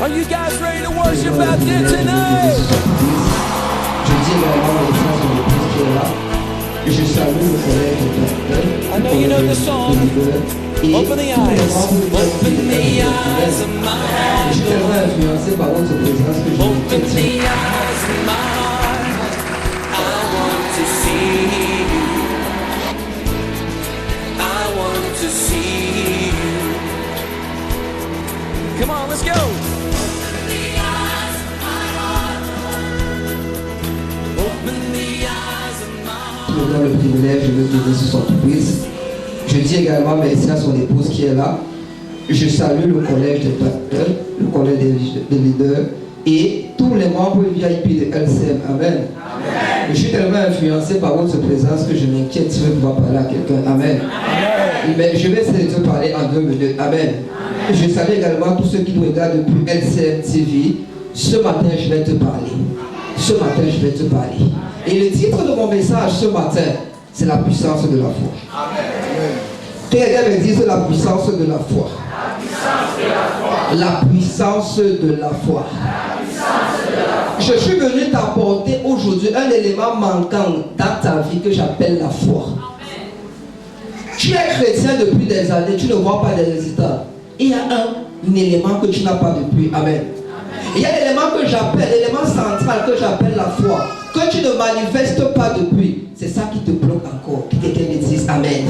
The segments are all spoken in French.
Are you guys ready to worship out there tonight? Je dis également les frères de l'église qui est là. Et je salue le collège de Pasteur. I know you know the song. Open the eyes. Open the eyes of my heart. Je suis tellement influencé par votre présence que je Open me the eyes of my heart. I want to see you. I want to see you. Come on, let's go. Open the eyes of my heart. Open the eyes of my heart. Je donne le privilège de me donner sur son prise. Je dis également merci à son épouse qui est là. Je salue le collège des pasteurs, le collège des leaders et tous les membres VIP de LCM. Amen. Je suis tellement influencé par votre présence que je m'inquiète si je vais pouvoir parler à quelqu'un. Amen. Mais je vais essayer de te parler en 2 minutes. Amen. Je salue également tous ceux qui nous regardent depuis LCM TV. Ce matin, je vais te parler. Ce matin, je vais te parler. Et le titre de mon message ce matin, c'est la puissance de la foi. Quelqu'un me dise la puissance de la foi. La puissance de la foi. Je suis venu t'apporter aujourd'hui un élément manquant dans ta vie que j'appelle la foi. Tu es chrétien depuis des années, tu ne vois pas de résultats. Il y a un élément que tu n'as pas depuis. Amen. Il y a l'élément que j'appelle, l'élément central que j'appelle la foi, que tu ne manifestes pas depuis. C'est ça qui te bloque encore. Que quelqu'un me dise Amen.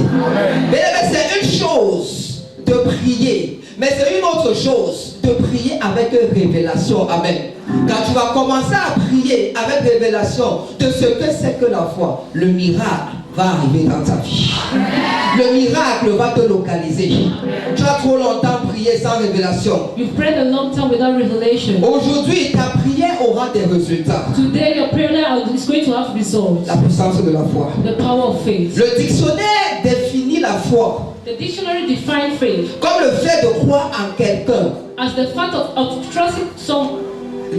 Mais c'est une chose de prier, mais c'est une autre chose de prier avec révélation. Amen. Quand tu vas commencer à prier avec révélation de ce que c'est que la foi, le miracle va arriver dans ta vie. Le miracle va te localiser. Tu as trop longtemps prié sans révélation. You've prayed a long time without revelation. Aujourd'hui, ta prière aura des résultats. Today, your prayer is going to have results. La puissance de la foi. The power of faith. Le dictionnaire définit la foi The dictionary defines faith comme le fait de croire en quelqu'un, as the fact of trusting some,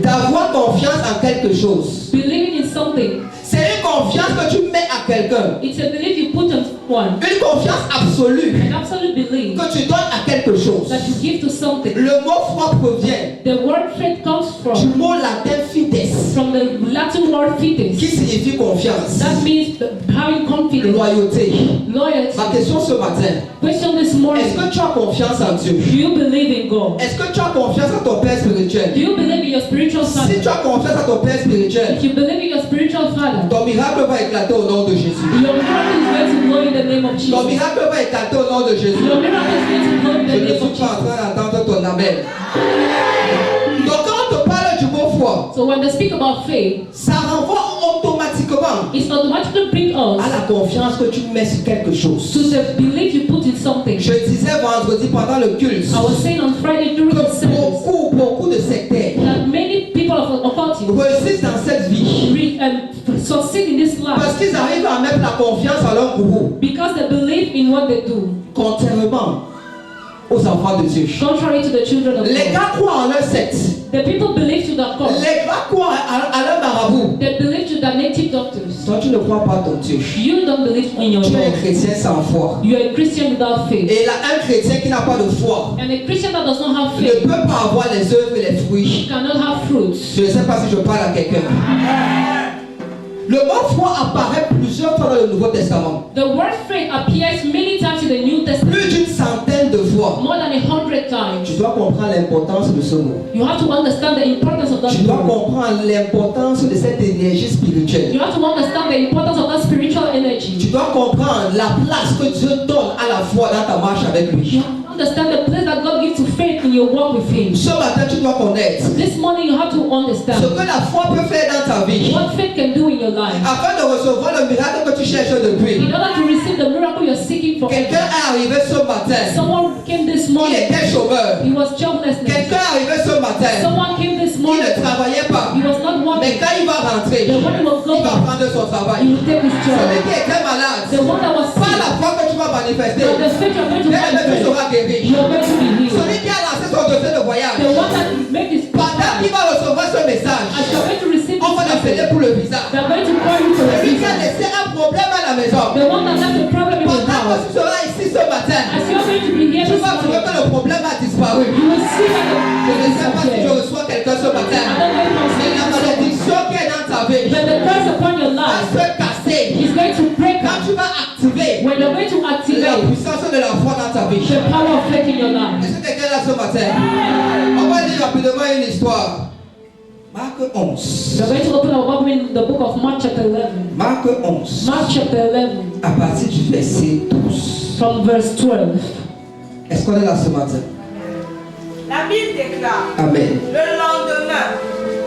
d'avoir confiance en quelque chose. believing in something. C'est une confiance que tu mets à quelqu'un. It's a belief you put on one. Une confiance absolue An absolute belief que tu donnes à quelque chose. that you give to something. Le mot foi provient The word faith comes du from mot latin fides, the Latin word qui fides. signifie confiance, That means having confidence, loyauté. loyalty. Ma question ce matin, Question this morning: est-ce que tu as confiance en Dieu? do you believe in God? Est-ce que tu as confiance en ton Père spirituel? Do you believe in your spiritual Si father? tu as confiance en ton Père spirituel, If you believe in your spiritual father, ton miracle va éclater au nom de Jésus. your miracle is going to blow in the name of Ton Jesus. miracle va éclater au nom de Jésus. Your miracle is going to blow in Je the ne name suis of pas en Jesus. train d'entendre ton amen. Donc quand on te parle du mot foi, So when they speak about faith, ça renvoie automatiquement it's automatically bring à us la confiance que tu mets sur quelque chose. to the belief you put in something. Je disais vendredi pendant le culte I was saying on Friday during the que service beaucoup de sectaires that many people of authority réussissent dans cette vie succeed in this parce life qu'ils arrivent à mettre la confiance en leur gourou, because they believe in what they do, contrairement aux enfants de Dieu. contrary to the children of Les God. gars croient en leur secte. The people believe to the cult. Les gars croient à leur marabout. They believe to the native doctors. Toi, tu ne crois pas ton Dieu. You don't believe in your Tu es un God. chrétien sans foi. You are a Christian without faith. Et là, un chrétien qui n'a pas de foi And a Christian that does not have ne faith peut pas avoir les œuvres et les fruits. cannot have fruits. Je ne sais pas si je parle à quelqu'un. Le mot foi apparaît plusieurs fois dans le Nouveau Testament. The word faith appears many times in the New Testament, Plus d'une centaine de fois. more than 100 times. Tu dois comprendre l'importance de ce mot. You have to understand the importance of that Tu dois word. comprendre l'importance de cette énergie spirituelle. You have to understand the importance of that spiritual energy. Tu dois comprendre la place que Dieu donne à la foi dans ta marche avec lui. You have to understand the place that God gives to faith in your walk with Him. Ce matin, tu dois connaître This morning you have to ce understand que la foi peut faire dans ta vie what faith can do in your life. afin de recevoir le miracle que tu cherches depuis. In order to receive the miracle you're seeking for. Quelqu'un est arrivé ce matin. Someone came this Il morning. était chômeur. He was joblessness. Quelqu'un est arrivé ce matin. Someone came this Il morning. ne travaillait pas. He was not Mais working. quand il va rentrer, The one who will il go va back, prendre son he travail. will take his Celui job. qui était malade, The one that was pas sick, la foi que tu vas manifester. But the faith you're going to Bien-aimé, tu manifest, seras guéri. you're going to be healed. Celui qui a lancé son dossier de voyage, The one that make this pendant qu'il va recevoir ce message, as you're going to receive on va this l'appeler message, pour le visa. they're going to call you for the Celui qui a visa. laissé un problème à la maison, The one that left a problem in his pendant que house, tu seras ici ce matin, as you're going to be here tu this vas trouver que morning, le problème a disparu. you will see that Je ne sais pas si je reçois quelqu'un ce matin, mais la malédiction qui est dans ta vie But the curse upon your va life se casser. is going to break Quand up tu vas activer when you're going to la activate puissance de la foi dans ta vie. the power of faith in your life. Est-ce que quelqu'un est là ce matin? On va lire rapidement une histoire. Marc 11. We're going to open our Bible in the book of Mark chapter 11. Marc 11. Mark chapter 11 À partir du verset 12. from verse 12. Est-ce qu'on est là ce matin? La Bible déclare, Amen. le lendemain,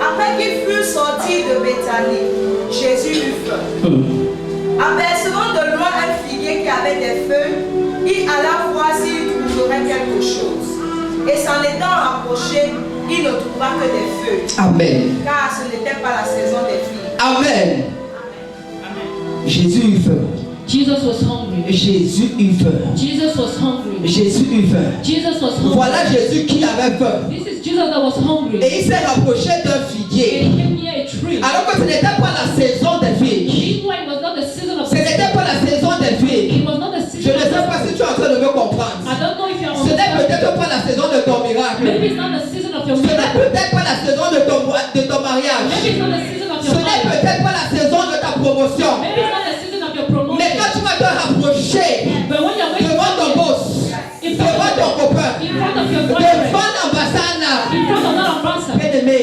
après qu'il fut sorti de Béthanie, Jésus eut faim. Apercevant de loin un figuier qui avait des feuilles, il alla voir s'il trouverait quelque chose. Et s'en étant rapproché, il ne trouva que des feuilles, Amen. car ce n'était pas la saison des figues. Amen. Jésus eut faim. Jesus was hungry. Jésus eut faim. Jesus was hungry. Jésus eut faim. Jesus was hungry. Voilà Jésus qui avait faim. This is Jesus that was hungry. Et il s'est rapproché d'un And figuier. he came near a tree. Alors que ce n'était pas la saison des figues. Even when it was not the season of Ce n'était pas la saison des figues. it was not the Je season ne sais of pas si tu es en train de me comprendre. I don't know if you're Ce n'est understanding. peut-être pas la saison de ton miracle. Maybe it's not the season of your Ce n'est miracle. peut-être pas la saison de ton mariage. Maybe it's not the season of Ce your n'est marriage. peut-être pas la saison de ta promotion. Maybe it's not the season of your Mais promotion. quand tu vas te rapprocher But when you're going devant ton to boss, in devant front ton of copain, in front of your boyfriend, devant l'ambassade, in front of that ambassador, bien-aimé,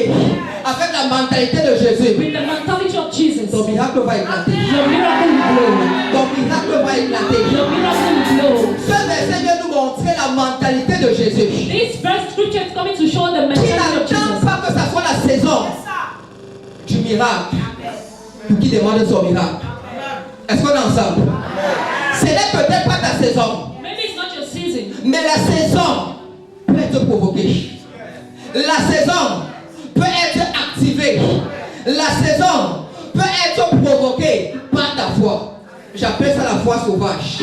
avec la mentalité de Jésus, with the mentality of Jesus, ton miracle va éclater. your miracle will blow. Ton miracle va éclater. Your miracle will blow. Ce verset vient nous montrer la mentalité de Jésus. This verse scripture is coming to show the Qui mentality of n'attend Jesus. pas que ça soit la saison du miracle, pour qui demande son miracle. Est-ce qu'on est ensemble? Ce n'est peut-être pas ta saison, Maybe it's not your season, mais la saison peut être provoquée. La saison peut être activée. La saison peut être provoquée par ta foi. J'appelle ça la foi sauvage.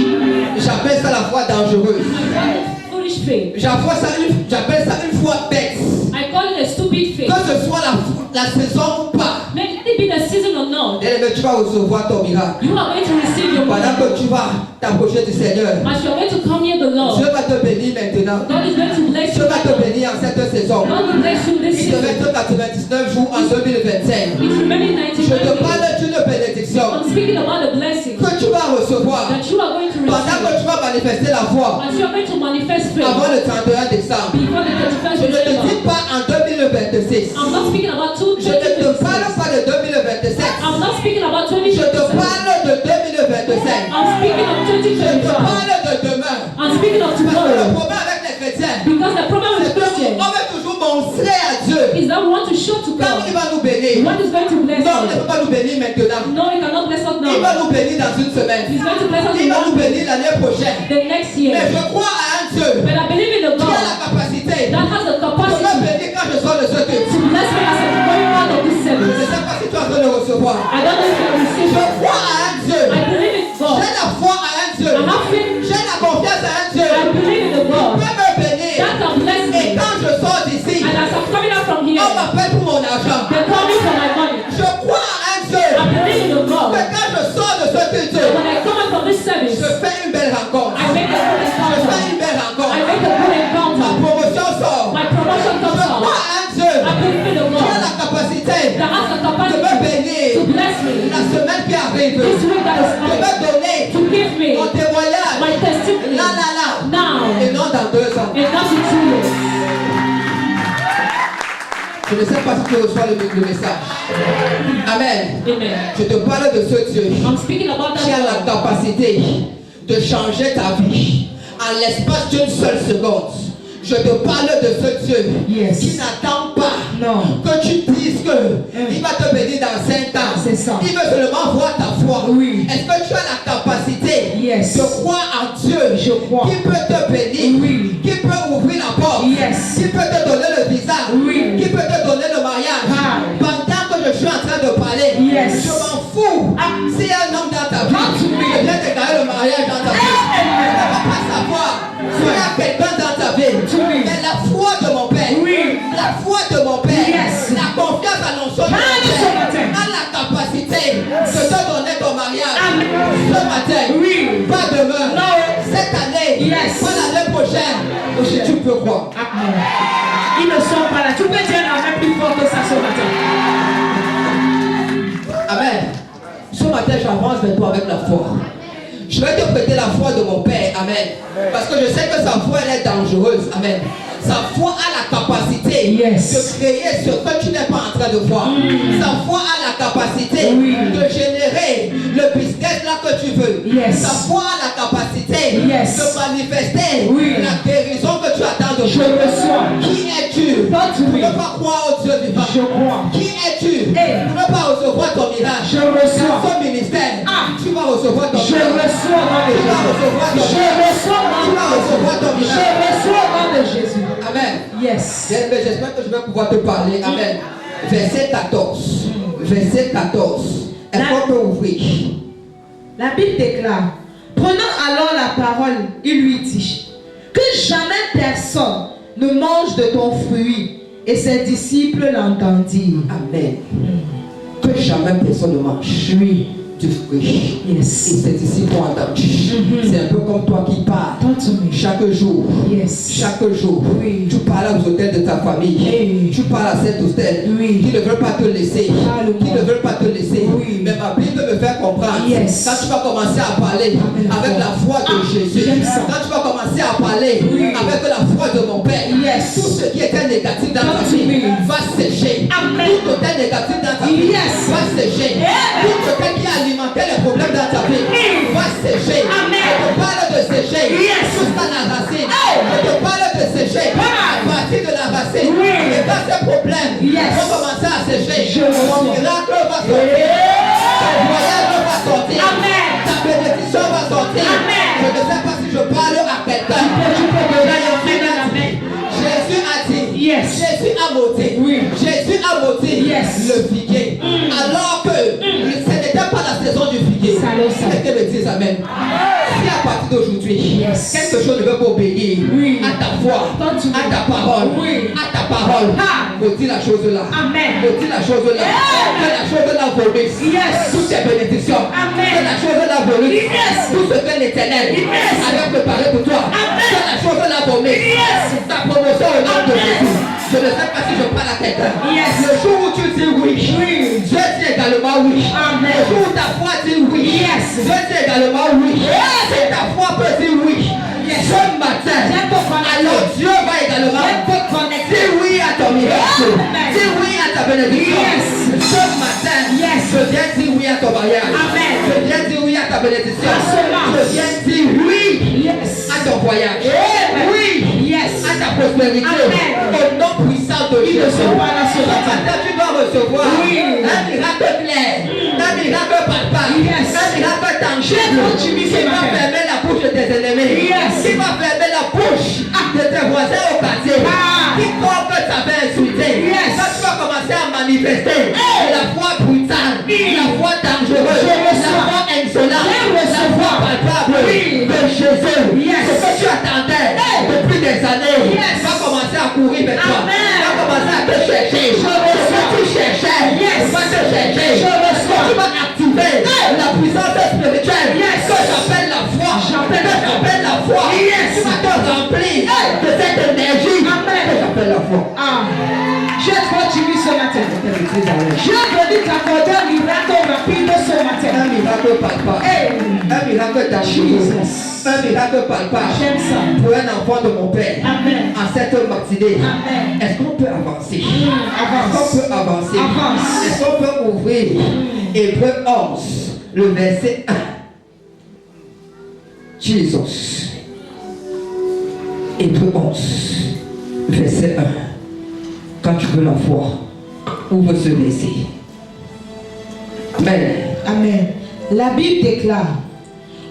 J'appelle ça la foi dangereuse. I call it foolish faith. J'appelle ça une foi bête. I call it a stupid faith. Que ce soit la saison ou pas, Let it be the season or not, bien-aimé, tu vas recevoir ton miracle. you are going to receive your Pendant miracle. que tu vas t'approcher du Seigneur, As you're going to come near the Lord, Dieu va te bénir maintenant. God is going to bless Dieu you. va te bénir en cette saison. God will bless you this Il te season. reste 99 jours en 2025. It's remaining Je 99 te days. parle d'une bénédiction I'm speaking about the blessing que tu vas recevoir that you are going to pendant que receive tu vas manifester la foi as you are going to manifest faith avant le 31 décembre. before the 31st Je ne te dis December. pas en 2026. I'm not speaking about Je ne te parle 2026. pas de 2027. I'm not speaking about Je te 2027. parle de 2025. I'm speaking of Je te 2025. parle de demain. I'm speaking of Parce que le tomorrow. problème avec les chrétiens, Because the problem with c'est qu'on Christians veut toujours montrer à Dieu is that we want to show to quand il God va nous bénir. what is going to bless Non, il ne us. peut pas nous bénir maintenant. No, He cannot bless us Il va now. nous bénir dans une semaine. He's going to bless us Il in va nous 1 bénir l'année prochaine. the next Mais year. je crois à un Dieu But I believe in a qui a God la capacité that has the de me capacity bénir quand je sors de ce culte. to bless me as I'm going out of this Je ne service. sais pas si tu es en train de recevoir. I don't know if you receive Je it. crois à un Dieu. I believe in God. J'ai la foi à un Dieu. I have faith. J'ai la confiance à un Dieu. I believe in the Il God peut me bénir. that can bless Et me. quand je sors d'ici, And as I'm coming out from on here, m'appelle pour mon argent. they call me for my money. Je crois à un Dieu. I believe in the God. Que quand je sors de ce culte, When I come out from this service, je fais une belle rencontre. I make a good Je fais encounter. une belle I rencontre. make a good Ma encounter. promotion sort. My promotion Je comes crois out. à un Dieu I believe in the qui a God la capacité that has the de me capacity bénir to bless me. la semaine qui arrive, This week that is de me coming, donner to give me mon témoignage my testimony là now et non dans 2 ans. and not in 2 years. Je ne sais pas si tu reçois le message. Amen. Amen. Je te parle de ce Dieu I'm speaking about qui a that la God capacité de changer ta vie en l'espace d'une seule seconde. Je te parle de ce Dieu Yes. qui n'attend pas Non. que tu dises que il va te bénir dans 5 ans. C'est ça. Il veut seulement voir ta foi. Oui. Est-ce que tu as la capacité Yes. de croire en Dieu Je crois. qui peut te bénir, Oui. qui peut ouvrir la porte, Yes. qui peut te donner le visa, Oui. qui peut te donner le mariage. Ah. Pendant que je suis en train de parler, Yes. je m'en fous. S'il y a un homme dans ta vie, Not to me. je viens déclarer le mariage dans ta vie. Yes. Pas l'année prochaine. Tu peux croire. Amen. Ils ne sont pas là. Tu peux dire amen plus fort que ça ce matin. Amen. Ce matin, j'avance vers toi avec la foi. Je vais te prêter la foi de mon Père. Amen. Parce que je sais que sa foi, elle est dangereuse. Amen. Sa foi a la capacité de créer ce que tu n'es pas en train de voir. Sa foi a la capacité de générer le business là que tu veux. Sa foi a la capacité de manifester la guérison que tu attends de Je reçois. Qui es-tu pour ne pas croire au Dieu vivant? Je crois. Qui es-tu pour ne pas recevoir ton miracle? Je reçois. Dans ton ministère, tu vas recevoir ton Je miracle. reçois dans le Tu vas recevoir ton Je miracle. reçois Tu vas recevoir ton Je miracle. reçois dans le Jésus. Amen. Yes. J'espère que je vais pouvoir te parler. Amen. Verset 14. Verset 14. Est-ce qu'on peut ouvrir? La Bible déclare, prenant alors la parole, il lui dit, que jamais personne ne mange de ton fruit. Et ses disciples l'entendirent. Amen. Que jamais personne ne mange du fruit. Et ses disciples ont entendu. C'est un peu comme toi qui parles. Chaque jour. Chaque jour. Tu parles aux hôtels de ta famille. Tu parles à cet hôtel qui ne veulent pas te laisser. Qui ne veulent pas te laisser. Mais ma Bible me fait comprendre. Quand tu vas commencer à parler avec la foi de Jésus. Quand tu vas commencer à parler avec la foi de mon Père. Tout ce qui était négatif dans ta vie va sécher. Tout hôtel négatif dans ta vie va sécher. Tout hôtel qui alimenter les problèmes dans ta vie va sécher. Je te parle de sécher jusqu'à la racine. Je te parle de sécher à partir de la racine. Et quand ces problèmes vont commencer à sécher, ton miracle va sortir. Ton voyage va sortir. Ta bénédiction va sortir. Je ne sais pas si je parle à quelqu'un. Jésus a dit, Jésus a monté, Jésus a monté le figuier. Alors que ce n'était pas la saison du figuier. Quelqu'un me dise amen. Si à partir d'aujourd'hui, quelque chose ne veut pas obéir à ta foi, à ta parole, maudis la chose là. Maudis la chose là. Que la chose là vomisse. Toutes tes bénédictions. Que la chose là vomisse. Tout ce que l'Éternel avait préparé pour toi. Que la chose là vomisse. Ta promotion au nom de Jésus. Je ne sais pas si je parle à quelqu'un. Le jour où tu dis oui, Dieu dit également oui. Le jour où ta foi dit oui, Dieu dit également oui. Et ta foi peut dire oui. Ce matin, alors Dieu va également dire oui à ton miracle. Dire oui à ta bénédiction. Ce matin, je viens dire oui à ton mariage. Je viens dire oui à ta bénédiction. Je viens dire oui à ton voyage. Oui à ta prospérité. Au nom puissant de Jésus. Ce matin, tu dois recevoir un miracle clair, un miracle palpable, un miracle tangible qui va fermer la bouche de tes ennemis, qui va fermer la bouche de tes voisins au quartier, quiconque t'avait insulté. Quand tu vas commencer à manifester la foi brutale, la foi dangereuse, la foi insolente, la foi palpable de Jésus, ce que tu attendais depuis des années va commencer à courir vers toi, va commencer à te chercher. Ce que tu cherchais va te chercher. Tu vas activer la puissance spirituelle que j'appelle la foi. Tu vas te remplir de cette énergie que j'appelle la foi. Je continue ce matin. Je veux t'accorder un miracle rapide ce matin. Un miracle palpable. Un miracle dangereux. Un miracle palpable. J'aime ça. Pour un enfant de mon Père. Amen. En cette matinée. Amen. Est-ce qu'on peut avancer? Avance. Est-ce qu'on peut avancer? Avance. Est-ce qu'on peut ouvrir Hébreu 11, le verset 1. Jesus. Hébreu 11, verset 1. Quand tu veux la foi, ouvre ce verset. Amen. Amen. La Bible déclare,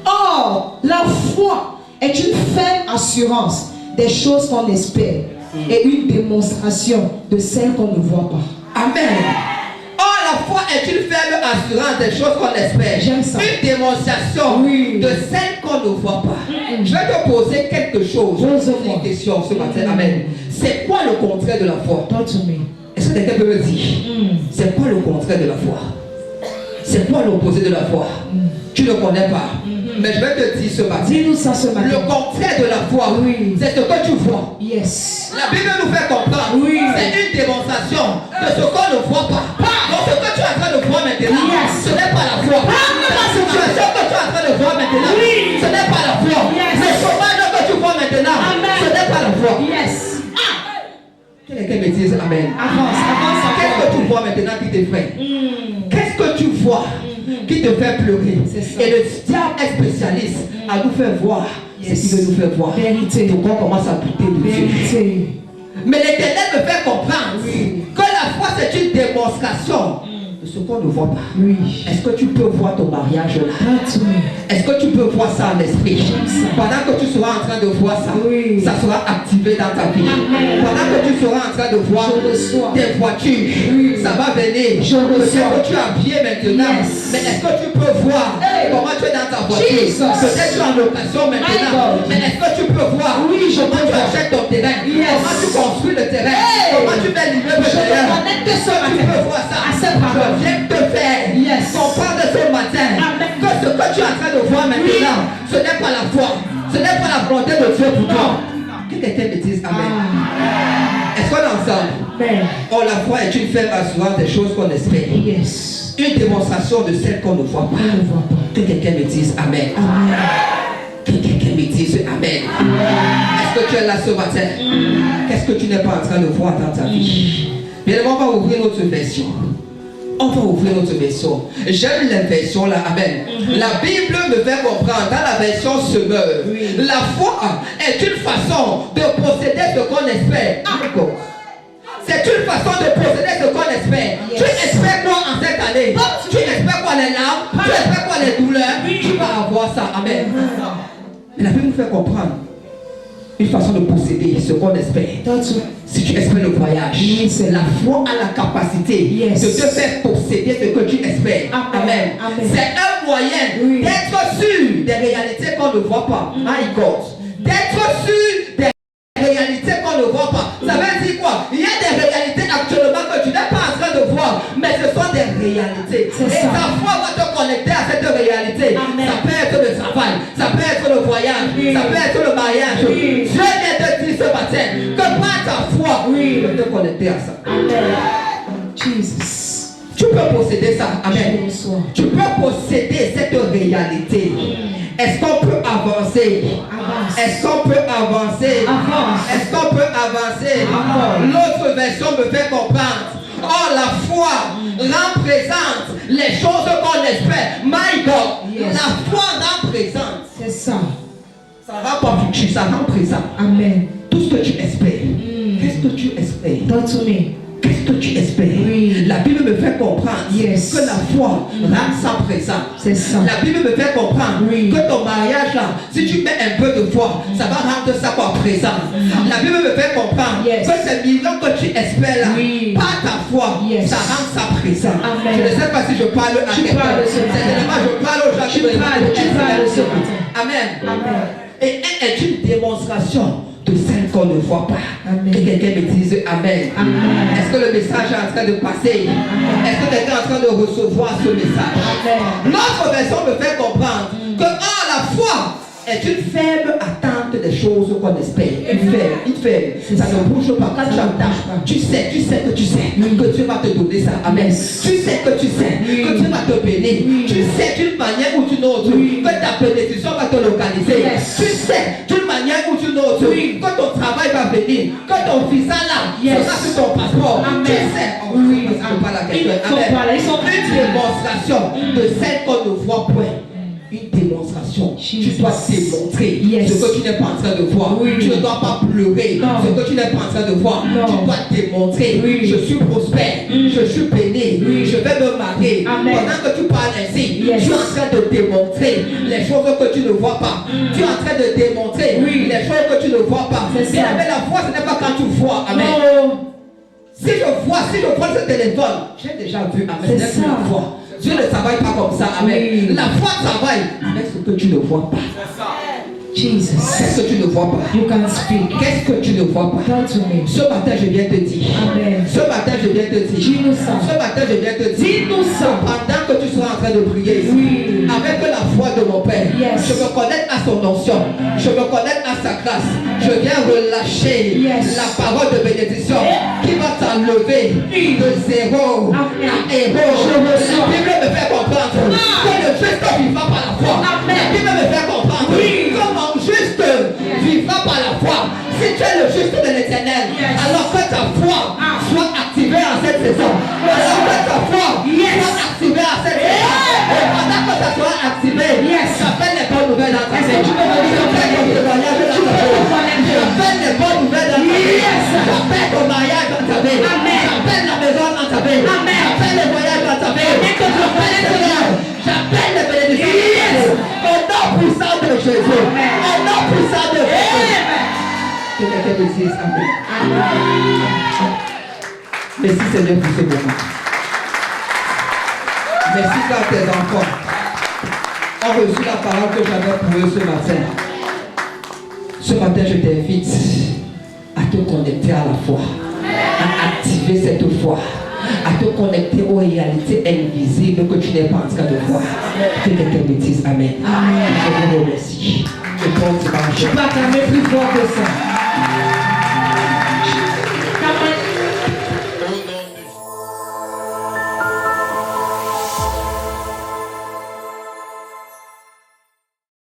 or, la foi est une ferme assurance des choses qu'on espère et une démonstration de celles qu'on ne voit pas. Amen. Or, la foi est une ferme assurance des choses qu'on espère. J'aime ça. Une démonstration de celles qu'on ne voit pas. Je vais te poser quelque chose. Une question ce matin. Amen. C'est quoi le contraire de la foi? Est-ce que quelqu'un peut me dire? C'est quoi le contraire de la foi? C'est quoi l'opposé de la foi? Tu ne connais pas. Mais je vais te dire ce matin. Dis-nous ça ce matin. Le contraire de la foi, Oui. c'est ce que tu vois. Yes. La Bible nous fait comprendre. Oui. C'est une démonstration de ce qu'on ne voit pas. Donc ce que tu es en train de voir maintenant, Yes. ce n'est pas la foi. La situation que tu es en train de voir maintenant, Oui. ce n'est pas la foi. Yes. Le chômage que tu vois maintenant, Amen. ce n'est pas la foi. Yes. Quelqu'un me dise Amen. Avance, avance, Qu'est-ce que avance. tu vois maintenant qui t'effraie? Qu'est-ce que tu vois qui te fait pleurer? C'est ça. Et le diable est spécialiste à nous faire voir Yes. ce qu'il veut nous faire voir. Vérité. Donc on commence à douter de Dieu. Vérité. Mais l'Éternel me fait comprendre Oui. que la foi c'est une démonstration de ce qu'on ne voit pas. Oui. Est-ce que tu peux voir ton mariage là? That's me. Est-ce que tu peux voir ça en esprit? J'aime ça. Pendant que tu seras en train de voir ça, Oui. ça sera activé dans ta vie. Amen. Pendant que tu seras en train de voir Je reçois. tes voitures, Oui. ça va venir. Je reçois. Peut-être que tu as bien maintenant, Yes. mais est-ce que tu peux voir Hey. comment tu es dans ta voiture? Jesus. Peut-être tu es en location My maintenant, God. mais est-ce que tu peux voir Oui, je comment peux tu voir. achètes ton terrain? Yes. Comment tu construis le terrain? Hey. Comment tu mets l'immeuble Je me derrière? connecte ce Tu matin peux voir ça. à cette parole. Je viens te faire Yes. comprendre ce matin Amen. que ce que tu es en train de voir maintenant, ce n'est pas la foi, ce n'est pas la volonté de Dieu pour toi. Que quelqu'un me dise Amen. Est-ce qu'on est ensemble? Amen. Oh, la foi est une ferme assurance des choses qu'on espère. Yes. Une démonstration de celles qu'on ne voit pas. On ne voit pas. Que quelqu'un me dise Amen. Amen. Que quelqu'un me dise Amen. Est-ce que tu es là ce matin? Qu'est-ce que tu n'es pas en train de voir dans ta vie? Bien, on va ouvrir notre version. On va ouvrir notre version. J'aime la version là, Amen. La Bible me fait comprendre dans la version Semeur. La foi est une façon de posséder ce qu'on espère. D'accord. C'est une façon de posséder ce qu'on espère. Yes. Tu espères quoi en cette année? Tu espères quoi les larmes? Tu espères quoi les douleurs? Tu vas avoir ça. Amen. Mais la Bible nous fait comprendre une façon de posséder ce qu'on espère. That's me. Si tu espères le voyage, Yes. la foi a la capacité Yes. de te faire posséder ce que tu espères. Amen. Amen. C'est un moyen Oui. d'être sûr des réalités qu'on ne voit pas. My God. D'être sûr des réalités qu'on ne voit pas. Ça veut dire quoi? Il y a des réalités actuellement que tu n'es pas en train de voir, mais ce sont des réalités. C'est Et ça. ta foi va te connecter à cette réalité. Amen. Ça peut être le travail, ça peut être le voyage, Oui. ça peut être le mariage. Oui. Dieu vient te dire ce matin que par ta foi, Oui. tu peux te connecter à ça. Amen. Jesus. Tu peux posséder ça. Amen. Je reçois. Tu peux posséder cette réalité. Est-ce qu'on peut avancer? Avance. Est-ce qu'on peut avancer? Avance. Est-ce qu'on peut avancer? Avance. L'autre version me fait comprendre. Oh, la foi représente les choses qu'on espère. My God, Yes. la foi représente. C'est ça. Ça rend pas futur, ça rend présent. Amen. Tout ce que tu espères. Qu'est-ce que tu espères? That's me. Qu'est-ce que tu espères? Oui. La Bible me fait comprendre Yes. que la foi rend ça présent. C'est ça. La Bible me fait comprendre Oui. que ton mariage là, si tu mets un peu de foi, ça va rendre ça quoi présent. La Bible me fait comprendre Yes. que ces millions que tu espères là, Oui. par ta foi, Yes. ça rend ça présent. Amen. Je ne sais pas si je parle à Tu quelqu'un. parles ce matin. C'est tellement je parle aux gens Tu qui me parles ce matin. Amen. Amen. Et elle est une démonstration de celle qu'on ne voit pas. Amen. Que quelqu'un me dise Amen. Amen. Est-ce que le message est en train de passer? Est-ce que quelqu'un est en train de recevoir ce message? Amen. Notre version me fait comprendre que la foi est une ferme attente des choses qu'on espère. Une ferme. Ça ne bouge pas. Quand tu attends, tu sais que Dieu va te donner ça. Amen. Yes. Tu sais que Dieu va te bénir. Tu sais d'une manière ou d'une autre que ta bénédiction va te localiser. Yes. Tu sais d'une manière ou d'une autre que ton travail va venir, que ton visa là Yes. sera sur ton passeport. Amen. Tu sais. Oui. Je parle à Ils quelqu'un. sont Amen. pas là, ils sont Une démonstration de celle qu'on ne voit point. Une démonstration. Tu dois démontrer Yes. ce que tu n'es pas en train de voir. Oui. Tu ne dois pas pleurer Non. ce que tu n'es pas en train de voir. Non. Tu dois démontrer. Oui. Je suis prospère. Je suis béni. Oui. Je vais me marier. Amen. Pendant que tu parles ainsi, Yes. tu es en train de démontrer les choses que tu ne vois pas. Tu es en train de démontrer Oui. les choses que tu ne vois pas. C'est ça. Mais la foi, ce n'est pas quand tu vois. Amen. Non. Si je vois ce téléphone, j'ai déjà vu. Amen. C'est Ce n'est plus ça. la foi. Dieu ne travaille pas comme ça. Amen. Oui. La foi travaille avec ce que tu ne vois pas. Jesus. Qu'est-ce que tu ne vois pas? You can speak. Qu'est-ce que tu ne vois pas? Talk to me. Ce matin, je viens te dire. Amen. Ce matin, je viens te dire. Dis-nous ça. Ce matin, je viens te dire. Dis-nous ça. Pendant que tu seras en train de prier, Oui. avec la foi voix de mon Père. Yes. Je me connecte à son onction. Je me connecte à sa grâce. Je viens relâcher la parole de bénédiction qui va t'enlever de zéro à héros. La Bible me fait comprendre que le juste vivra par la foi. La Bible me fait comprendre comment juste vivra par la foi. Si tu es le juste de l'Éternel, alors que ta foi soit activée en cette saison. Alors que ta foi soit activée en cette saison. Et pendant que ça soit activé, j'appelle les bonnes nouvelles dans ta vie. J'appelle ton témoignage dans ta vie. J'appelle les bonnes nouvelles dans ta vie. J'appelle ton mariage dans ta vie. J'appelle la maison dans ta vie. J'appelle le voyage dans ta vie. J'appelle les bénédictions. Au nom puissant de Jésus. Au nom puissant de Jésus. Que quelqu'un me dise Amen. Merci Seigneur pour ce moment. Merci car tes enfants ont reçu la parole que j'avais pour eux ce matin. Ce matin, je t'invite à te connecter à la foi, à activer cette foi, à te connecter aux réalités invisibles que tu n'es pas en train de voir. Que quelqu'un me dise Amen. Je vous remercie. Je pense que tu peux acclamer plus fort que ça.